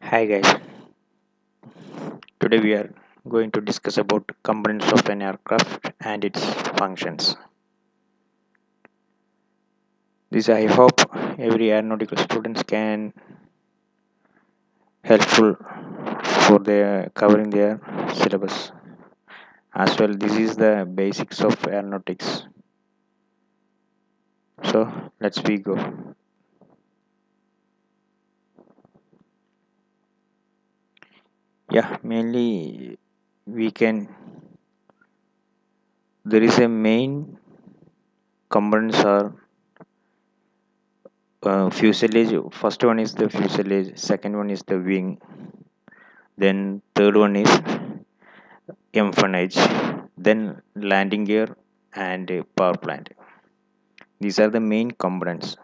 Hi guys, today we are going to discuss about components of an aircraft and its functions. This I hope every aeronautical students can helpful for their covering their syllabus. As well, this is the basics of aeronautics. So let's we go. Yeah, mainly we can. There is a main components are fuselage. First one is the fuselage. Second one is the wing. Then third one is empennage, then landing gear and power plant. These are the main components.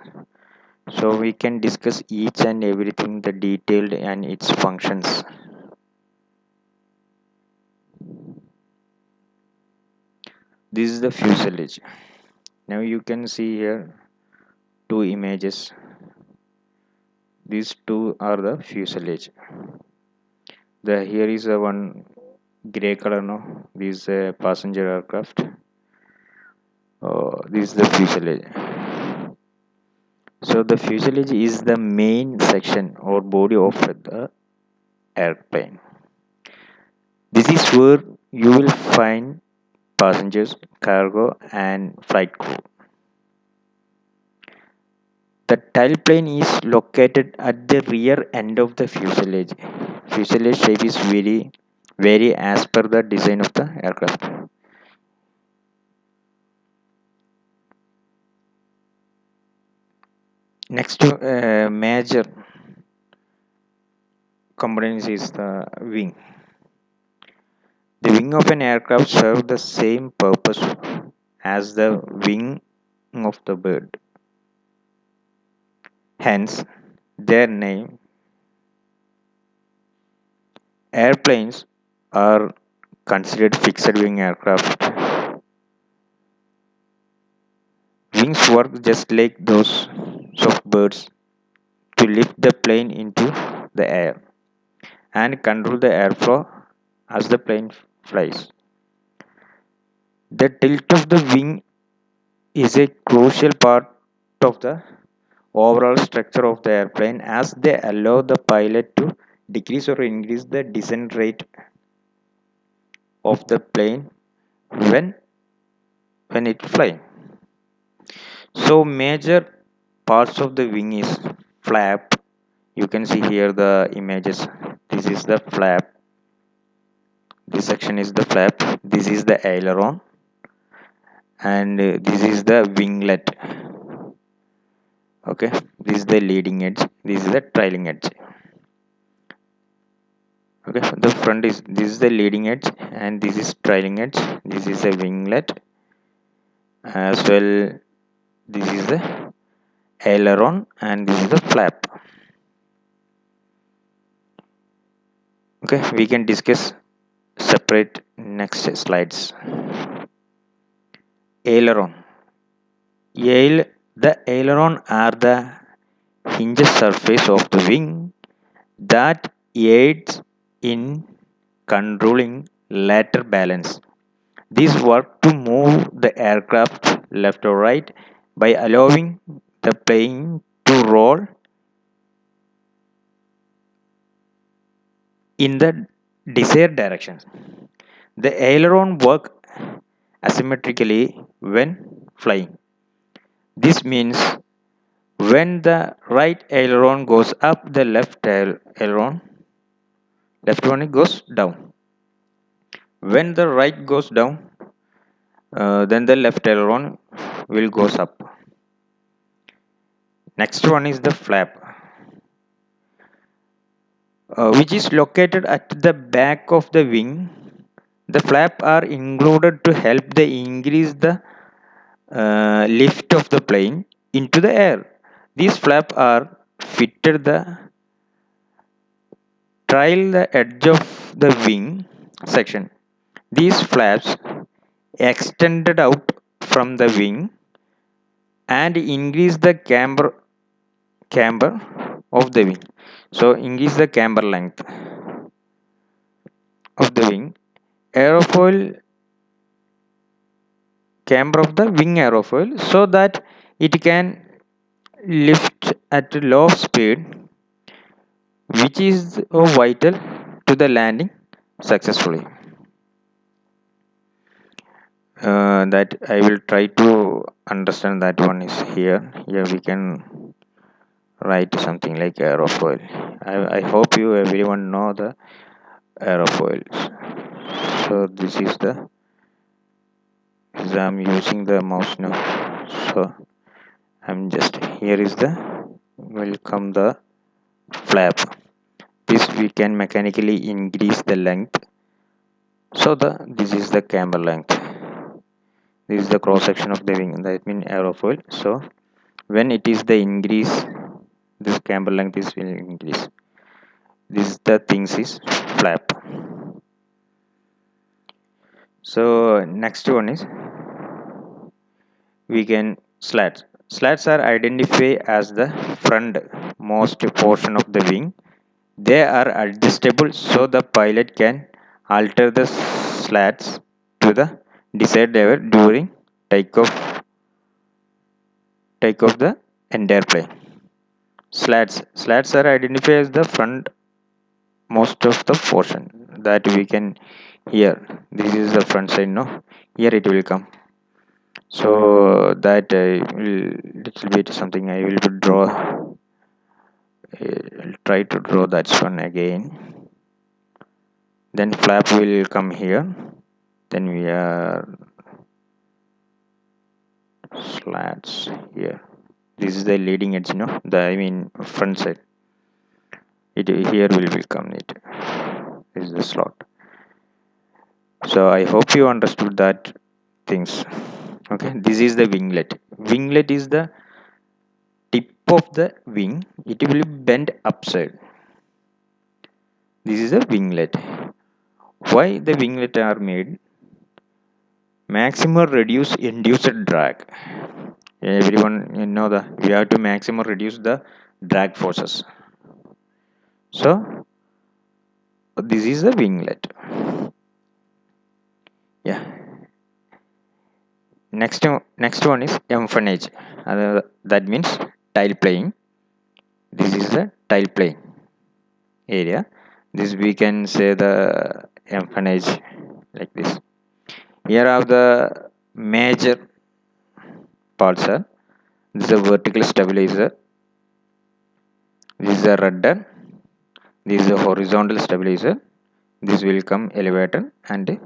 So we can discuss each and everything, the detailed and its functions. This is the fuselage. Now you can see here two images. These two are the fuselage. The here is a one gray color. No, this is a passenger aircraft. This is the fuselage. So the fuselage is the main section or body of the airplane. This is where you will find passengers, cargo, and flight crew. The tailplane is located at the rear end of the fuselage. Fuselage shape is very as per the design of the aircraft. Next to major components is the wing. The wing of an aircraft serves the same purpose as the wing of the bird. Hence, their name. Airplanes are considered fixed wing aircraft. Wings work just like those of birds to lift the plane into the air and control the airflow as the plane flies. The tilt of the wing is a crucial part of the overall structure of the airplane as they allow the pilot to decrease or increase the descent rate of the plane when it fly. So major parts of the wing is flap. You can see here the images. This is the flap. This section is the flap. This is the aileron, and this is the winglet. Okay, this is the leading edge. This is the trailing edge. Okay, the front is this is the leading edge, and this is trailing edge. This is a winglet as well. This is the aileron, and this is the flap. Okay, we can discuss separate next slides. Aileron. The aileron are the hinged surface of the wing that aids in controlling lateral balance. These work to move the aircraft left or right by allowing the plane to roll in the desired direction. The aileron work asymmetrically when flying. This means when the right aileron goes up, the left one goes down. When the right goes down, then the left aileron will goes up. Next one is the flap, which is located at the back of the wing. The flap are included to help the increase the lift of the plane into the air. These flaps are fitted the trail the edge of the wing section. These flaps extended out from the wing and increase the camber of the wing. So increase the camber length of the wing. Aerofoil camber of the wing aerofoil so that it can lift at low speed, which is vital to the landing successfully. That I will try to understand that one is here. Here we can write something like aerofoil. I hope you everyone know the aerofoils. So this is the, is I'm using the mouse now. So I'm just, here is the, will come the flap. This we can mechanically increase the length. So the, this is the camber length. This is the cross section of the wing. That means aerofoil. So when it is the increase, this camber length is will increase. This the things is flap. So next one is, we can slats. Slats are identified as the front most portion of the wing. They are adjustable so the pilot can alter the slats to the desired level during takeoff the entire plane. Slats are identified as the front most of the portion that we can here. This is the front side, no? Here it will come. So that will little bit something I will draw. I'll try to draw that one again. Then flap will come here. Then we are slats here. This is the leading edge, no? The, I mean front side. It here will come it. This is the slot. So I hope you understood that things. Okay, this is the winglet. Winglet is the tip of the wing. It will bend upside. This is a winglet. Why the winglet are made? Maximum reduce induced drag. Everyone you know the, we have to maximum reduce the drag forces. So this is the winglet. Yeah. Next one is empennage. That means tailplane. This is the tailplane area. This we can say the empennage like this. Here are the major parts are, this is a vertical stabilizer, this is a rudder, this is a horizontal stabilizer, this will come elevator and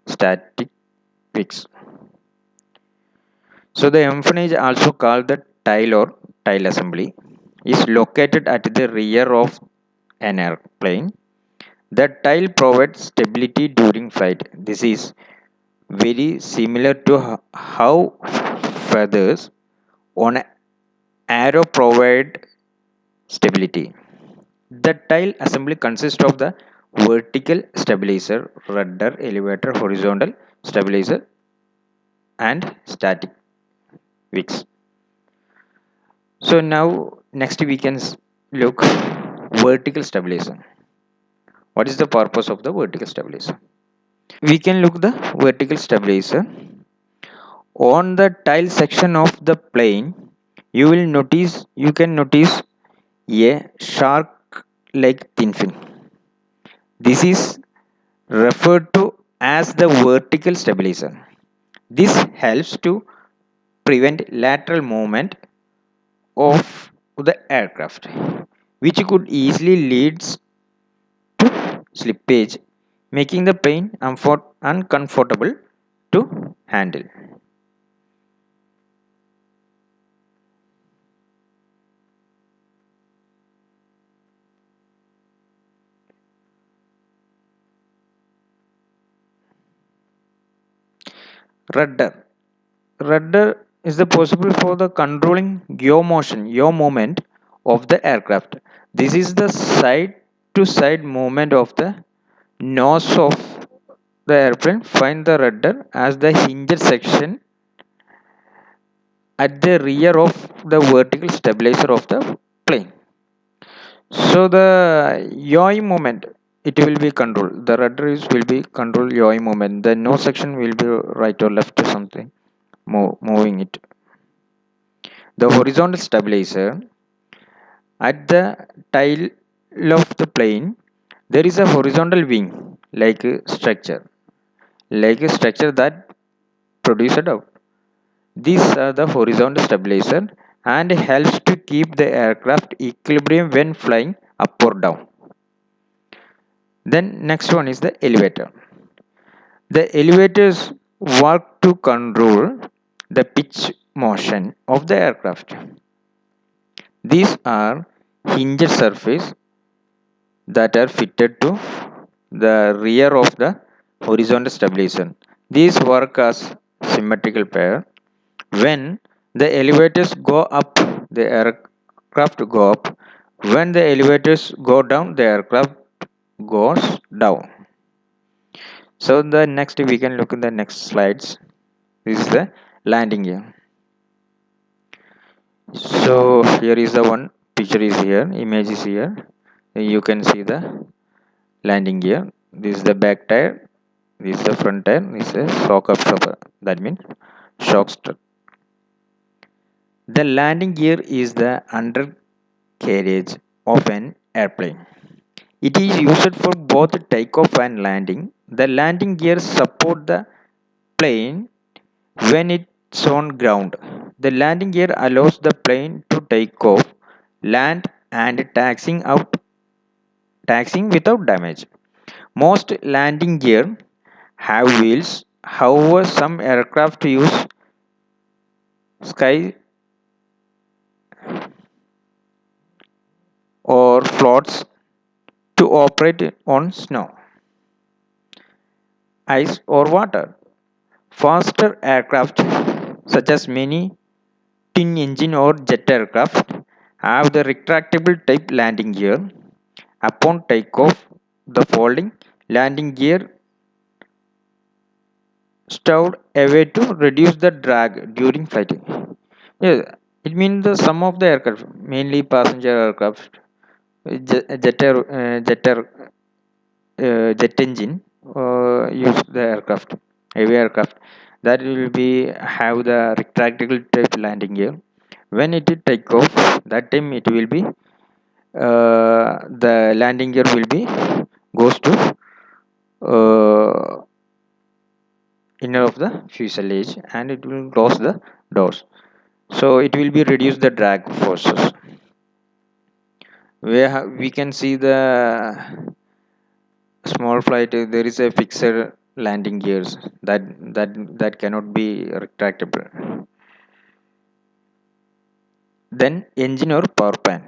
static fix. So the empennage, also called the tail or tail assembly, is located at the rear of an airplane. The tail provides stability during flight. This is very similar to how feathers on an arrow provide stability. The tail assembly consists of the vertical stabilizer, rudder, elevator, horizontal stabilizer, and static wicks. So now next we can look vertical stabilizer. What is the purpose of the vertical stabilizer? We can look the vertical stabilizer. On the tail section of the plane, you can notice a shark like thin fin. This is referred to as the vertical stabilizer. This helps to prevent lateral movement of the aircraft, which could easily lead to slippage, making the plane uncomfortable to handle. Rudder. Rudder is the possible for the controlling yaw movement of the aircraft. This is the side to side movement of the nose of the airplane. Find the rudder as the hinged section at the rear of the vertical stabilizer of the plane. So the yaw moment, it will be controlled. The rudder is will be control yaw moment. The no section will be right or left or something moving it. The horizontal stabilizer at the tail of the plane, there is a horizontal wing like a structure that produces out. These are the horizontal stabilizer and helps to keep the aircraft equilibrium when flying up or down. Then next one is the elevator. The elevators work to control the pitch motion of the aircraft. These are hinged surface that are fitted to the rear of the horizontal stabilization. These work as symmetrical pair. When the elevators go up, the aircraft go up. When the elevators go down, the aircraft goes down. So the next we can look in the next slides. This is the landing gear. So here is the one picture is here, image is here. You can see the landing gear. This is the back tire. This is the front tire. This is a shock absorber. That means shock strut. The landing gear is the undercarriage of an airplane. It is used for both takeoff and landing. The landing gear support the plane when it's on ground. The landing gear allows the plane to take off, land, and taxiing without damage. Most landing gear have wheels. However, some aircraft use sky or floats to operate on snow, ice, or water. Faster aircraft, such as many twin engine or jet aircraft, have the retractable type landing gear. Upon takeoff, the folding landing gear stowed away to reduce the drag during flight. Yeah, it means the some of the aircraft, mainly passenger aircraft, jet engine, use the aircraft, heavy aircraft that will be have the retractable type landing gear. When it will take off, that time it will be the landing gear will be goes to uh, inner of the fuselage and it will close the doors. So it will be reduce the drag forces. We can see the small flight. There is a fixed landing gears that cannot be retractable. Then engine or power plant.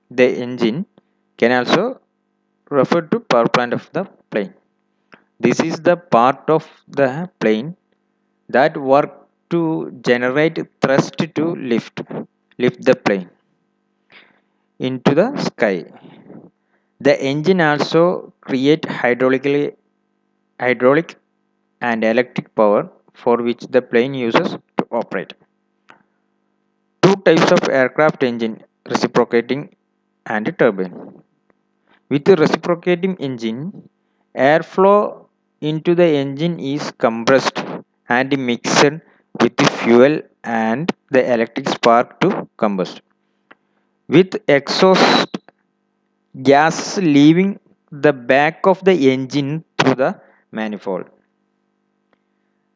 The engine can also refer to power plant of the plane. This is the part of the plane that work to generate thrust to lift the plane into the sky. The engine also create hydraulic and electric power for which the plane uses to operate. Two types of aircraft engine, reciprocating and turbine. With a reciprocating engine, airflow into the engine is compressed and mixed with the fuel and the electric spark to combust. With exhaust gas leaving the back of the engine through the manifold.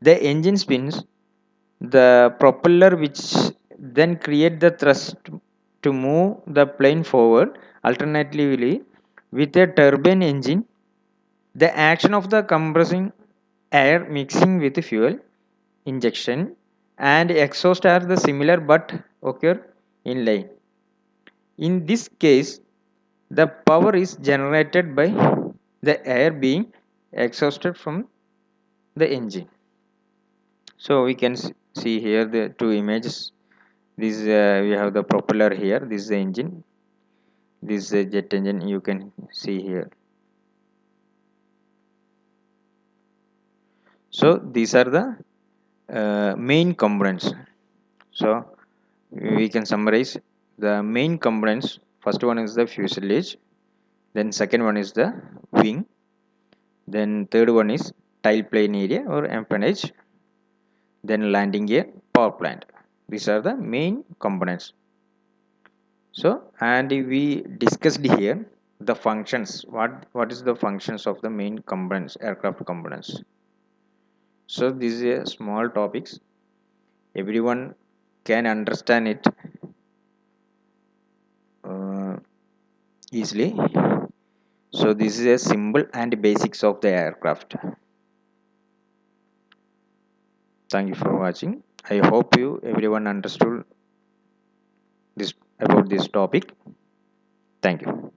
The engine spins the propeller which then create the thrust to move the plane forward. Alternatively, with a turbine engine, the action of the compressing air mixing with fuel injection and exhaust are the similar but occur in line. In this case, the power is generated by the air being exhausted from the engine. So we can see here the two images. This we have the propeller here. This is the engine. This is a jet engine. You can see here. So these are the main components. So we can summarize the main components First one is the fuselage, then second one is the wing, then third one is tailplane area or empennage, then landing gear, power plant. These are the main components. So, and we discussed here the functions. What is the functions of the main components, aircraft components? So, this is a small topics. Everyone can understand it uh, easily. So, this is a symbol and basics of the aircraft. Thank you for watching. I hope you everyone understood this about this topic. Thank you.